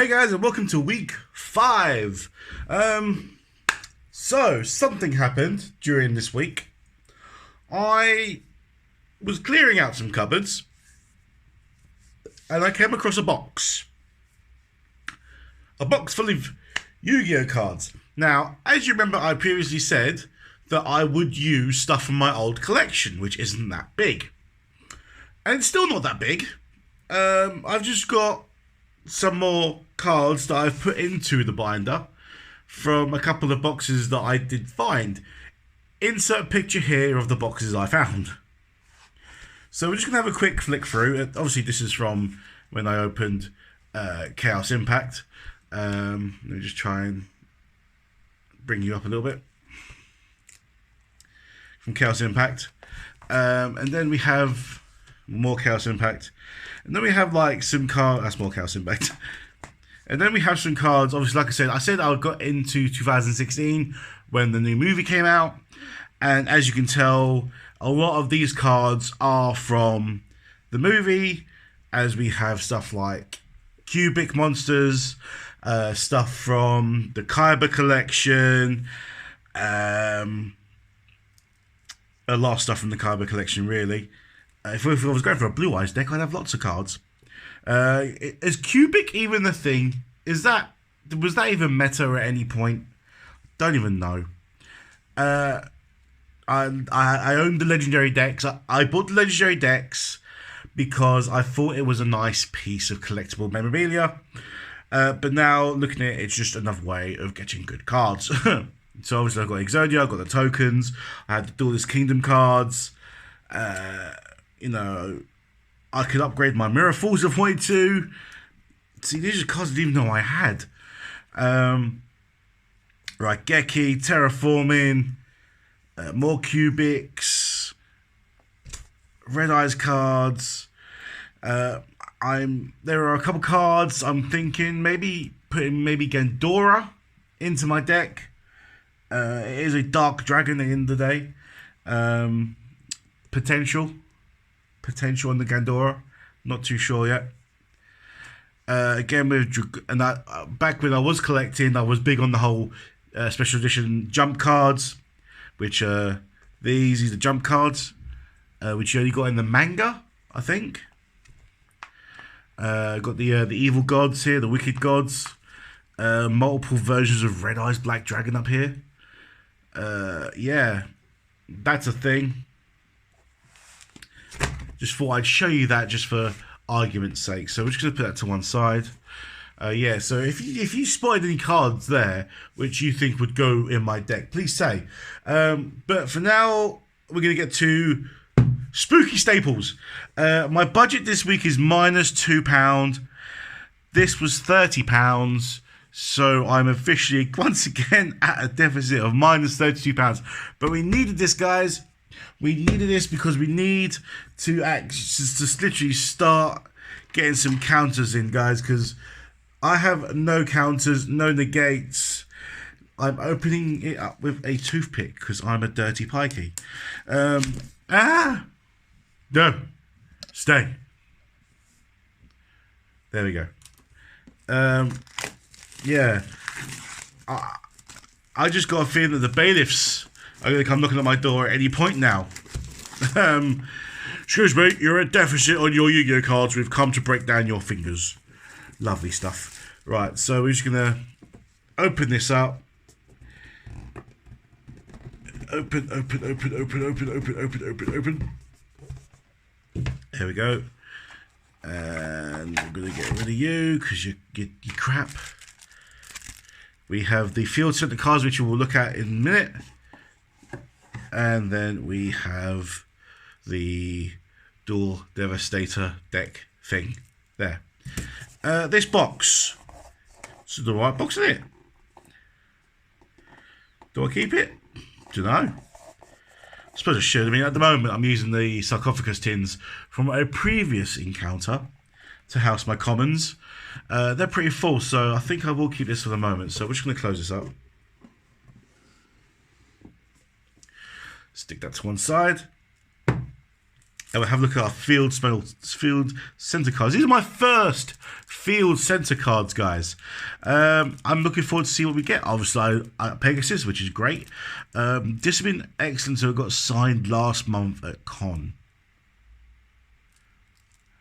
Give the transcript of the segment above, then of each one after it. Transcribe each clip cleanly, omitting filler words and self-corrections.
Hey guys, and welcome to week 5. So something happened during this week. I was clearing out some cupboards and I came across a box. A box full of Yu-Gi-Oh cards. Now, as you remember, I previously said that I would use stuff from my old collection, which isn't that big. And it's still not that big. I've just got some more cards that I've put into the binder from a couple of boxes that I did find. Insert picture here of the boxes I found. So we're just going to have a quick flick through. Obviously this is from when I opened Chaos Impact. Let me just try and bring you up a little bit. From Chaos Impact. And then we have more Chaos Impact. And then we have like some cards. That's more Chaos Impact. And then we have some cards. Obviously, like I said I got into 2016 when the new movie came out. And as you can tell, a lot of these cards are from the movie, as we have stuff like Cubic Monsters, stuff from the Kaiba collection, a lot of stuff from the Kaiba collection, really. If I was going for a Blue Eyes deck, I'd have lots of cards. Is Cubic even a thing? Was that even meta at any point? Don't even know. I owned the legendary decks. I bought the legendary decks because I thought it was a nice piece of collectible memorabilia. But now looking at it, it's just another way of getting good cards. So obviously I've got Exodia, I've got the tokens, I had the Duelist Kingdom cards. You know, I could upgrade my Mirror Falls if I wanted to. See, these are cards I didn't even know I had. Right, Geki, Terraforming, more Cubics, Red Eyes cards. There are a couple cards I'm thinking putting Gandora into my deck. It is a Dark Dragon at the end of the day. Potential on the Gandora, not too sure yet. Again back when I was collecting, I was big on the whole special edition jump cards, which these are jump cards, which you only got in the manga, I think. Got the evil gods here, the wicked gods, multiple versions of Red Eyes Black Dragon up here. Yeah, that's a thing. Just thought I'd show you that just for argument's sake. So we're just going to put that to one side. Yeah, so if you spotted any cards there which you think would go in my deck, please say. But for now, we're going to get to spooky staples. My budget this week is -£2. This was £30. So I'm officially, once again, at a deficit of -£32. But we needed this, guys. We needed this because we need to literally start getting some counters in, guys, because I have no counters, no negates. I'm opening it up with a toothpick because I'm a dirty pikey. No. Stay. There we go. Yeah. I just got a feeling that the bailiffs are going to come knocking at my door at any point now. Excuse me, you're at deficit on your Yu-Gi-Oh cards. We've come to break down your fingers. Lovely stuff. Right, so we're just going to open this up. Open. There we go. And we're going to get rid of you because you crap. We have the field center cards, which we will look at in a minute. And then we have the dual devastator deck thing there. This box. This is the right box, isn't it? Do I keep it? Don't know. I suppose I should. I mean, at the moment, I'm using the sarcophagus tins from a previous encounter to house my commons. They're pretty full, so I think I will keep this for the moment. So we're just going to close this up. Stick that to one side. And we'll have a look at our field center cards. These are my first field center cards, guys. I'm looking forward to see what we get. Obviously, Pegasus, which is great. This has been excellent. So it got signed last month at Con.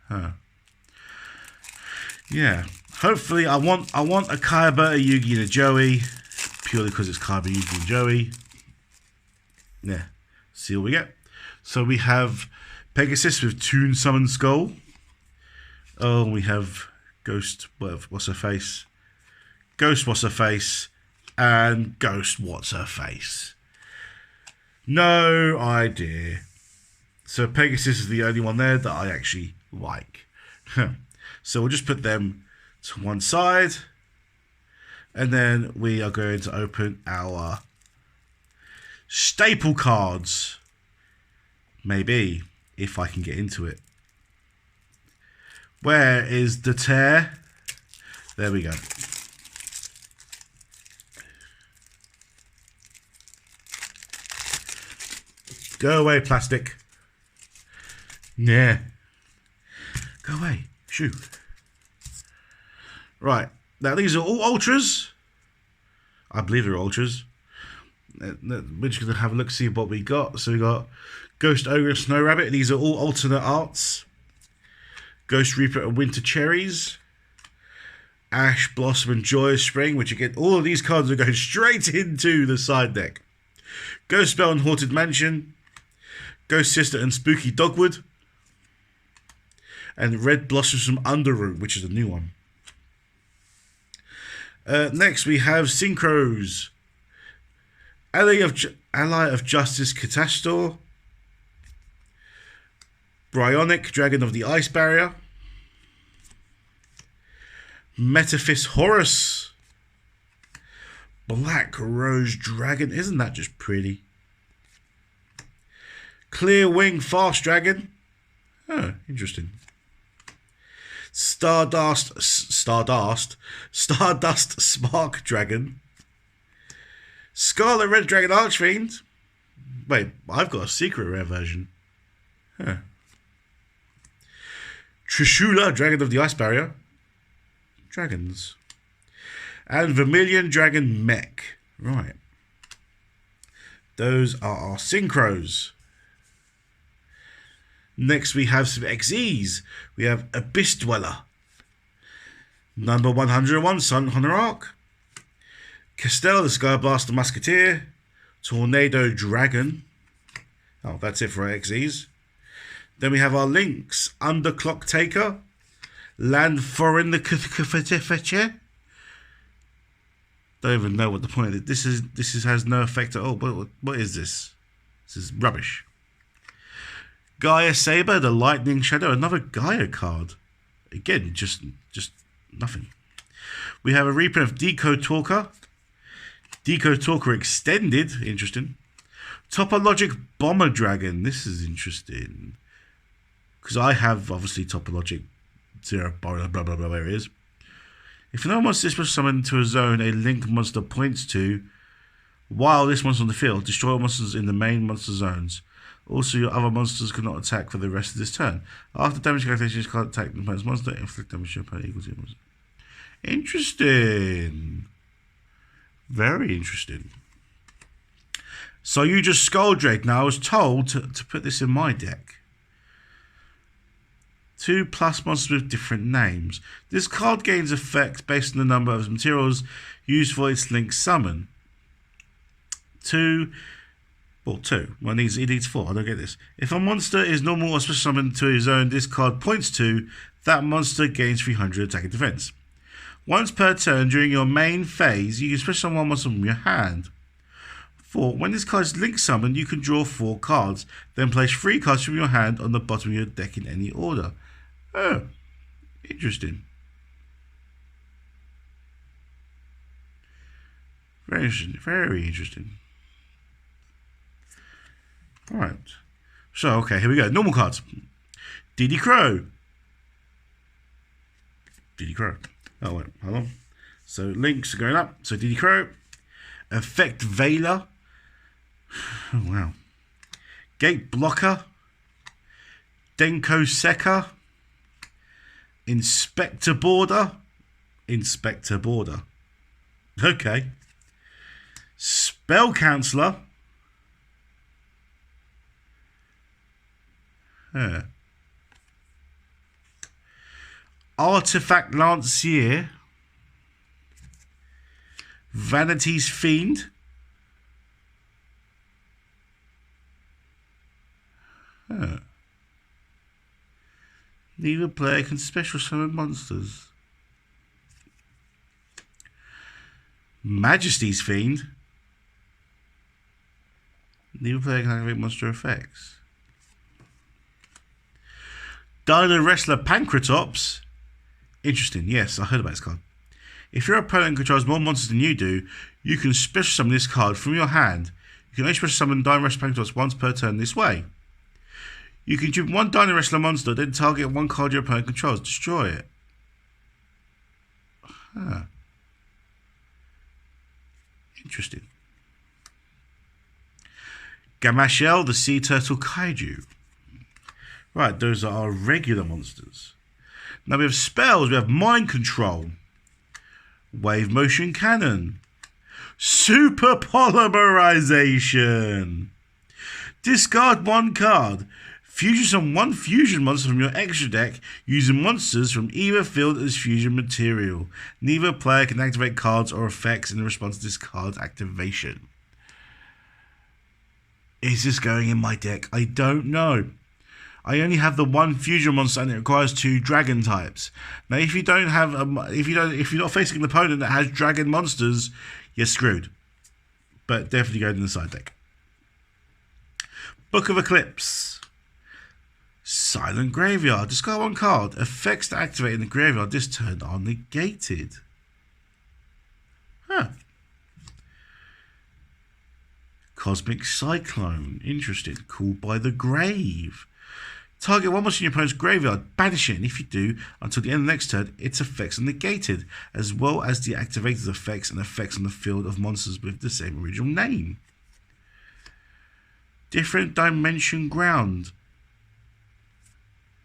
Huh. Yeah. Hopefully, I want a Kayaba, a Yugi, and a Joey, purely because it's Kayaba, Yugi, and Joey. Yeah. See what we get. So we have Pegasus with Toon Summon Skull. Oh, we have Ghost, what's her face? Ghost, what's her face? And Ghost, what's her face? No idea. So Pegasus is the only one there that I actually like. So we'll just put them to one side. And then we are going to open our staple cards. Maybe, if I can get into it. Where is the tear? There we go. Go away, plastic. Yeah. Go away. Shoo. Right. Now, these are all ultras. I believe they're ultras. We're just going to have a look, see what we got. So we got Ghost Ogre and Snow Rabbit. These are all alternate arts. Ghost Reaper and Winter Cherries. Ash, Blossom and Joyous Spring, which again, all of these cards are going straight into the side deck. Ghost Spell and Haunted Mansion. Ghost Sister and Spooky Dogwood. And Red Blossoms from Underroom, which is a new one. Next we have Synchros. Ally of Justice Catastor. Bryonic, Dragon of the Ice Barrier. Metaphys Horus. Black Rose Dragon. Isn't that just pretty? Clear Wing Fast Dragon. Oh, interesting. Stardust Spark Dragon. Scarlet Red Dragon Archfiend. Wait, I've got a secret rare version. Huh. Trishula, Dragon of the Ice Barrier. Dragons. And Vermilion Dragon Mech. Right. Those are our Synchros. Next we have some XEs. We have Abyss Dweller. Number 101, Sun Hunter Arc. Castell, the Skyblaster Musketeer. Tornado Dragon. Oh, that's it for our XEs. Then we have our links. Underclock Taker. Land Foreign the Kfetche. Don't even know what the point of it. This has no effect at all. What is this? This is rubbish. Gaia Saber, the Lightning Shadow. Another Gaia card. Again, just nothing. We have a reprint of Deco Talker. Deco Talker Extended. Interesting. Topologic Bomber Dragon. This is interesting. Because I have, obviously, Topologic Zero, blah, blah, blah, blah, where it is. If no monster is summoned to a zone a link monster points to, while this monster on the field, destroy all monsters in the main monster zones. Also, your other monsters cannot attack for the rest of this turn. After damage calculation, you can't attack the opponent's monster, inflict damage to your opponent equal to your monster. Interesting. Very interesting. So you just Skulldrake. Now, I was told to put this in my deck. 2+ monsters with different names. This card gains effect based on the number of materials used for its link summon. 2. Well, 2. Well, it needs 4. I don't get this. If a monster is normal or special summoned to his own, this card points to, that monster gains 300 attack and defense. Once per turn during your main phase, you can special summon one monster from your hand. 4. When this card is link summoned, you can draw 4 cards. Then place 3 cards from your hand on the bottom of your deck in any order. Oh, interesting. Very interesting. Very interesting. Alright. So, okay, here we go. Normal cards. DD Crow. DD Crow. Oh, wait, hold on. So, links are going up. So, DD Crow. Effect Veiler. Oh, wow. Gate Blocker. Denko Sekka, Inspector Border, Inspector Border. Okay. Spell Counselor. Artifact Lancier. Vanity's Fiend. Neither player can special summon monsters. Majesty's Fiend. Neither player can activate monster effects. Dino Wrestler Pancratops. Interesting. Yes, I heard about this card. If your opponent controls more monsters than you do, you can special summon this card from your hand. You can only special summon Dino Wrestler Pancratops once per turn this way. You can choose one Dino Wrestler monster, then target one card your opponent controls. Destroy it. Interesting. Gamashel, the Sea Turtle Kaiju. Right, those are our regular monsters. Now we have spells. We have Mind Control. Wave Motion Cannon. Super Polymerization. Discard one card. Fusion summon one fusion monster from your extra deck using monsters from either field as fusion material. Neither player can activate cards or effects in response to this card's activation. Is this going in my deck? I don't know. I only have the one fusion monster and it requires 2 dragon types. Now, if you don't have, if you're not facing an opponent that has dragon monsters, you're screwed. But definitely go in the side deck. Book of Eclipse. Silent Graveyard. Discard one card. Effects to activate in the graveyard this turn are negated. Cosmic Cyclone. Interesting. Called by the Grave. Target one monster in your opponent's graveyard. Banish it, and if you do, until the end of the next turn, its effects are negated, as well as deactivate its effects and effects on the field of monsters with the same original name. Different Dimension Ground.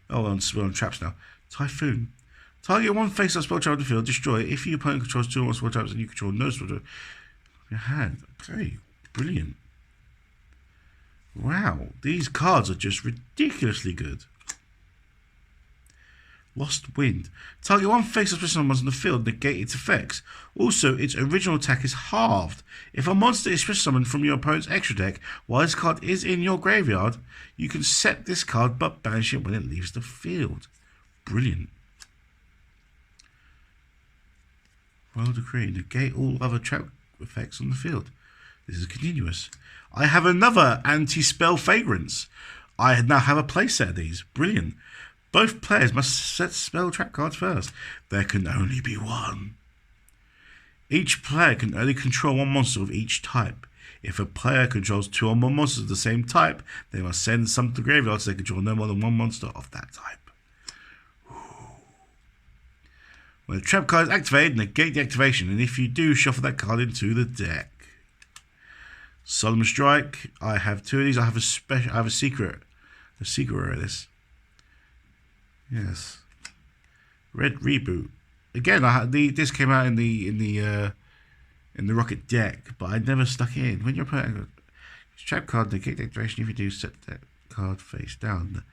Oh, we're on traps now. Typhoon. Target one face-up spell trap on the field. Destroy it. If your opponent controls 2 or more spell traps and you control no spell trap, your hand. Okay, brilliant. Wow, these cards are just ridiculously good. Lost Wind. Target one face-up special monster on the field, negate its effects. Also, its original attack is halved. If a monster is special summoned from your opponent's extra deck while this card is in your graveyard, you can set this card but banish it when it leaves the field. Brilliant. Royal Decree. Negate all other trap effects on the field. This is continuous. I have another anti-spell Vagrance. I now have a playset of these. Brilliant. Both players must set spell trap cards first. There can only be one. Each player can only control one monster of each type. If a player controls 2 or more monsters of the same type, they must send some to the graveyard so they control no more than one monster of that type. Ooh. When the trap card is activated, negate the activation, and if you do, shuffle that card into the deck. Solemn Strike. I have 2 of these. I have a special. I have a secret of this. Yes. Red Reboot. Again, this came out in the Rocket deck, but I never stuck it in. When you're putting trap card, negate the activation. If you do, set that card face down.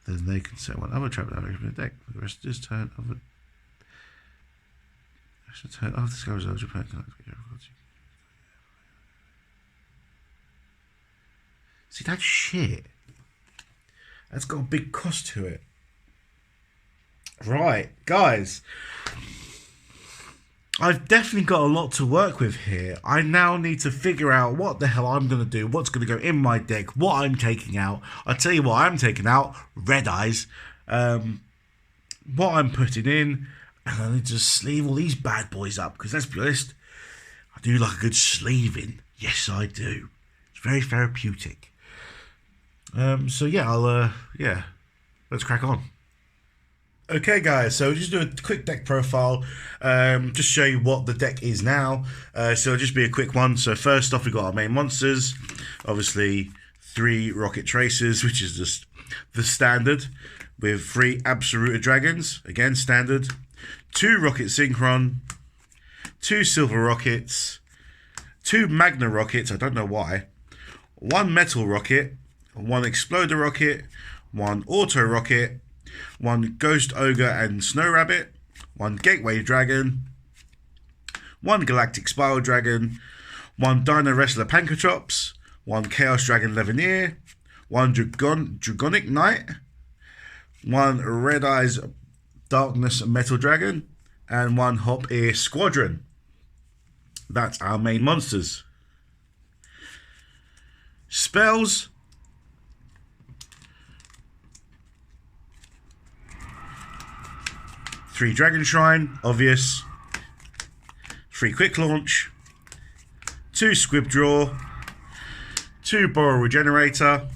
Then they can set one other trap damage from the deck for the rest of this turn. This goes over your opponent. See, that's shit. That's got a big cost to it. Right, guys. I've definitely got a lot to work with here. I now need to figure out what the hell I'm going to do, what's going to go in my deck, what I'm taking out. I'll tell you what I'm taking out. Red Eyes. What I'm putting in. And I need to sleeve all these bad boys up. Because let's be honest, I do like a good sleeving. Yes, I do. It's very therapeutic. So yeah, let's crack on. Okay, guys, so just do a quick deck profile, just show you what the deck is now. So it'll just be a quick one. So first off, we've got our main monsters. Obviously, 3 Rocket Tracers, which is just the standard with 3 Absoluta Dragons, again standard, 2 Rocket Synchron, 2 Silver Rockets, 2 Magna Rockets, I don't know why, 1 Metal Rocket, 1 Exploder Rocket, 1 Auto Rocket, 1 Ghost Ogre and Snow Rabbit, 1 Gateway Dragon, 1 Galactic Spiral Dragon, 1 Dino Wrestler Pankatrops, 1 Chaos Dragon Levineer, 1 Dragonic Knight, 1 Red Eyes Darkness Metal Dragon, and 1 Hop Ear Squadron. That's our main monsters. Spells. 3 Dragon Shrine, obvious. 3 Quick Launch. 2 Squib Draw. 2 Borrow Regenerator.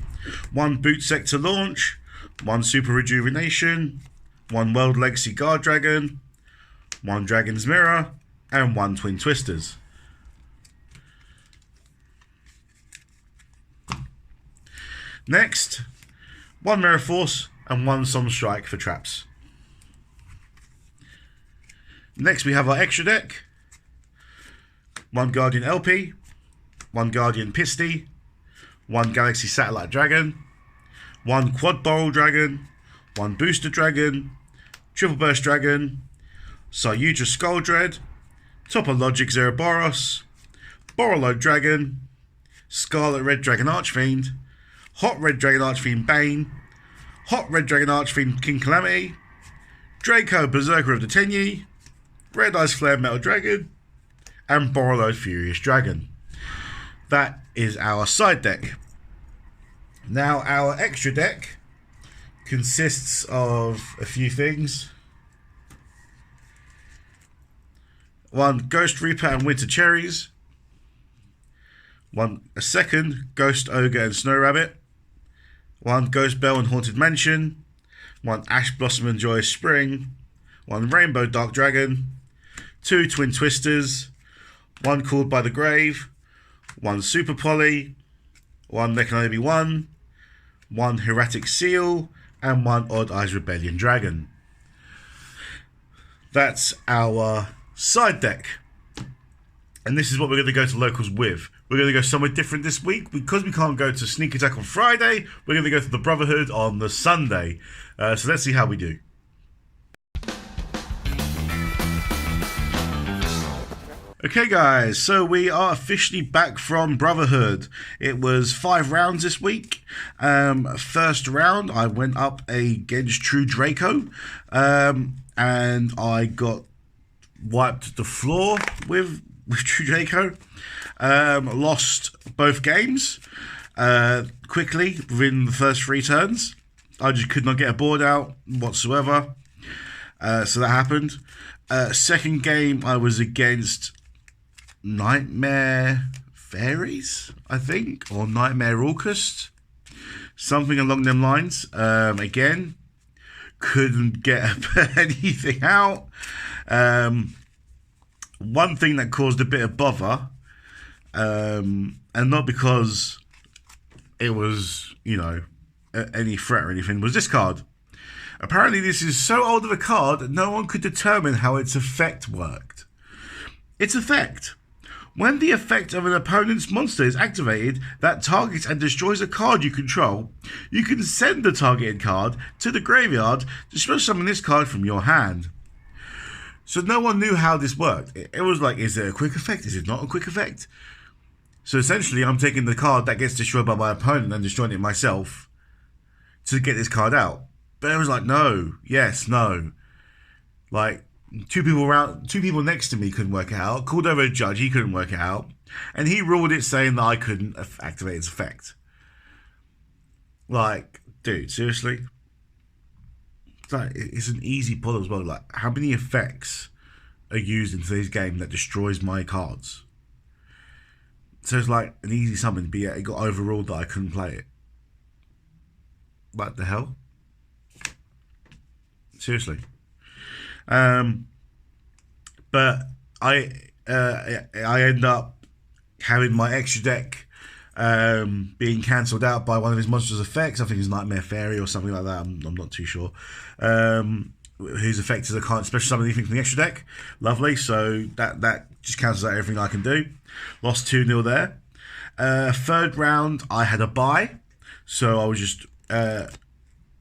1 Boot Sector Launch. 1 Super Rejuvenation. 1 World Legacy Guard Dragon. 1 Dragon's Mirror. And 1 Twin Twisters. Next, 1 Mirror Force and 1 Sun Strike for traps. Next we have our extra deck. 1 Guardian LP, 1 Guardian Pisty, 1 Galaxy Satellite Dragon, 1 Quad Barrel Dragon, 1 Booster Dragon, Triple Burst Dragon, Sayuja Skull Dread, Topper Logic Zeroboros, Borrelode Dragon, Scarlet Red Dragon Archfiend, Hot Red Dragon Archfiend Bane, Hot Red Dragon Archfiend King Calamity, Draco Berserker of the Tenyi, Red Eyes Flare Metal Dragon, and Borrelode Furious Dragon. That is our side deck. Now our extra deck consists of a few things. 1 Ghost Reaper and Winter Cherries, a second Ghost Ogre and Snow Rabbit, 1 Ghost Bell and Haunted Mansion, 1 Ash Blossom and Joyous Spring, 1 Rainbow Dark Dragon, 2 Twin Twisters, 1 Called by the Grave, 1 Super Poly, 1 There Can Only Be One, 1 Hieratic Seal, and 1 Odd Eyes Rebellion Dragon. That's our side deck. And this is what we're going to go to locals with. We're going to go somewhere different this week. Because we can't go to Sneak Attack on Friday, we're going to go to the Brotherhood on the Sunday. So let's see how we do. Okay guys, so we are officially back from Brotherhood. It was 5 rounds this week. First round, I went up against True Draco, and I got wiped the floor with True Draco. Lost both games quickly within the first 3 turns. I just could not get a board out whatsoever. So that happened. Second game, I was against Nightmare Fairies, I think, or Nightmare Raucous, something along them lines. Again, couldn't get anything out. One thing that caused a bit of bother, and not because it was, any threat or anything, was this card. Apparently this is so old of a card that no one could determine how its effect worked. Its effect: when the effect of an opponent's monster is activated that targets and destroys a card you control, you can send the targeted card to the graveyard to special summon this card from your hand. So no one knew how this worked. It was like, is it a quick effect? Is it not a quick effect? So essentially, I'm taking the card that gets destroyed by my opponent and destroying it myself to get this card out. But it was like, no, yes, no. Like, two people next to me couldn't work it out. Called over a judge, he couldn't work it out. And he ruled it saying that I couldn't activate its effect. Like, dude, seriously? It's an easy pull as well. Like, how many effects are used in today's game that destroys my cards? So it's like an easy summon, but yet it got overruled that I couldn't play it. What the hell? Seriously. But I end up having my extra deck being cancelled out by one of his monster's effects. I think it's Nightmare Fairy or something like that. I'm not too sure. Whose effect is I can't special summon anything from the extra deck. Lovely. So that just cancels out everything I can do. Lost 2-0 there. Third round, I had a bye. So I was just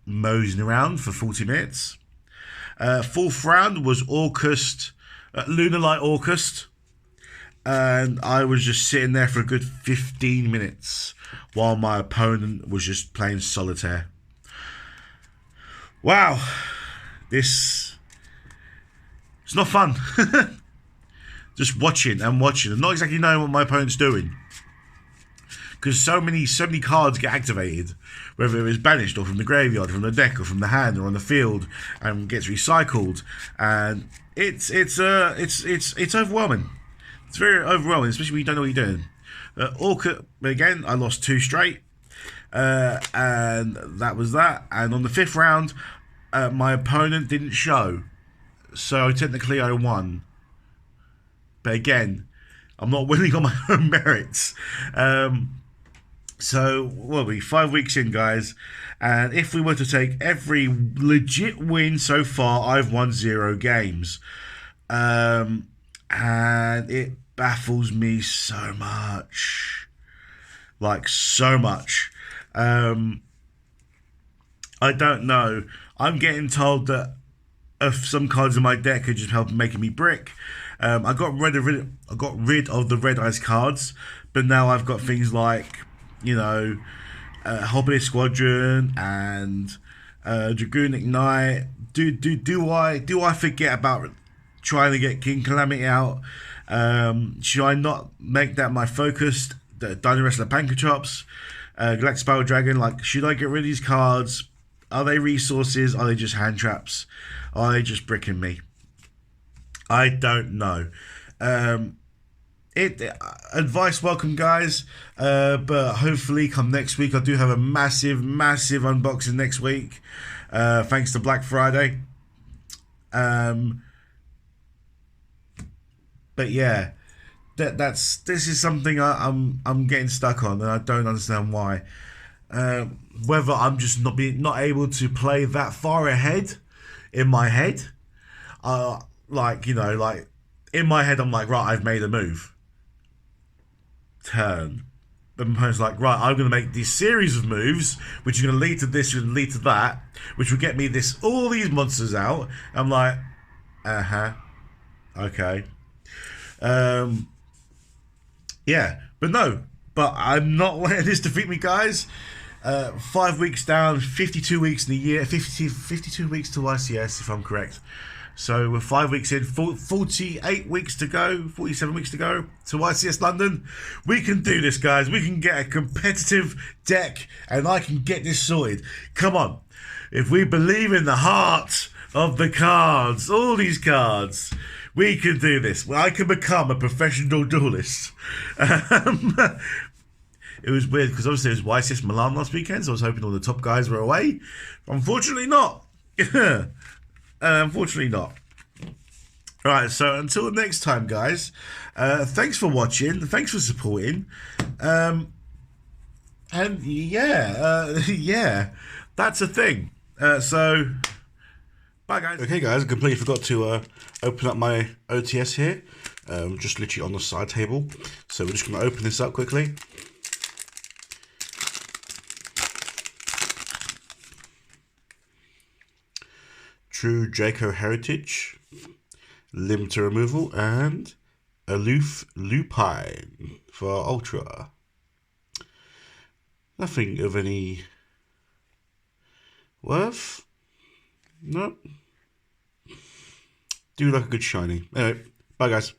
moseying around for 40 minutes. Fourth round was Lunar Light Orcust. And I was just sitting there for a good 15 minutes while my opponent was just playing solitaire. Wow. It's not fun. Just watching and watching and not exactly knowing what my opponent's doing. Because so many cards get activated, whether it was banished or from the graveyard, from the deck or from the hand or on the field, and gets recycled. And it's overwhelming. It's very overwhelming, especially when you don't know what you're doing. Orca, again, I lost 2 straight. And that was that. And on the 5th round, my opponent didn't show. So technically I won. But again, I'm not winning on my own merits. So, what are we? 5 weeks in, guys. And if we were to take every legit win so far, I've won 0 games. And it baffles me so much. Like, so much. I don't know. I'm getting told that some cards in my deck are just helping making me brick. I got rid of the Red Eyes cards, but now I've got things like, Hobbit Squadron and Dragoon Ignite. Do I forget about trying to get King Calamity out? Should I not make that my focus? The Dino Wrestler Pankerchops, Galactic Spiral Dragon. Like, should I get rid of these cards? Are they resources? Are they just hand traps? Are they just bricking me? I don't know. Advice welcome, guys. But hopefully come next week, I do have a massive unboxing next week. Thanks to Black Friday. But yeah, this is something I'm getting stuck on, and I don't understand why. Whether I'm just not able to play that far ahead in my head. Like in my head, I'm like, right, I've made a move. Turn. But my opponent's like, right, I'm going to make this series of moves, which is going to lead to this, and lead to that, which will get me all these monsters out. I'm like, okay. Yeah, but I'm not letting this defeat me, guys. 5 weeks down, 52 weeks in a year, 52 weeks to ICS, if I'm correct. So we're 5 weeks in, 48 weeks to go, 47 weeks to go to ICS London. We can do this, guys. We can get a competitive deck, and I can get this sorted. Come on. If we believe in the heart of the cards, all these cards, we can do this. I can become a professional duelist. It was weird because obviously it was YCS Milan last weekend, so I was hoping all the top guys were away. Unfortunately not. Unfortunately not. Right, so until next time, guys, thanks for watching. Thanks for supporting. And yeah, that's a thing. So, bye, guys. Okay, guys, I completely forgot to open up my OTS here. Just literally on the side table. So we're just going to open this up quickly. True Draco Heritage, Limiter Removal, and Aloof Lupine for Ultra. Nothing of any worth. Nope. Do like a good shiny. Anyway, bye guys.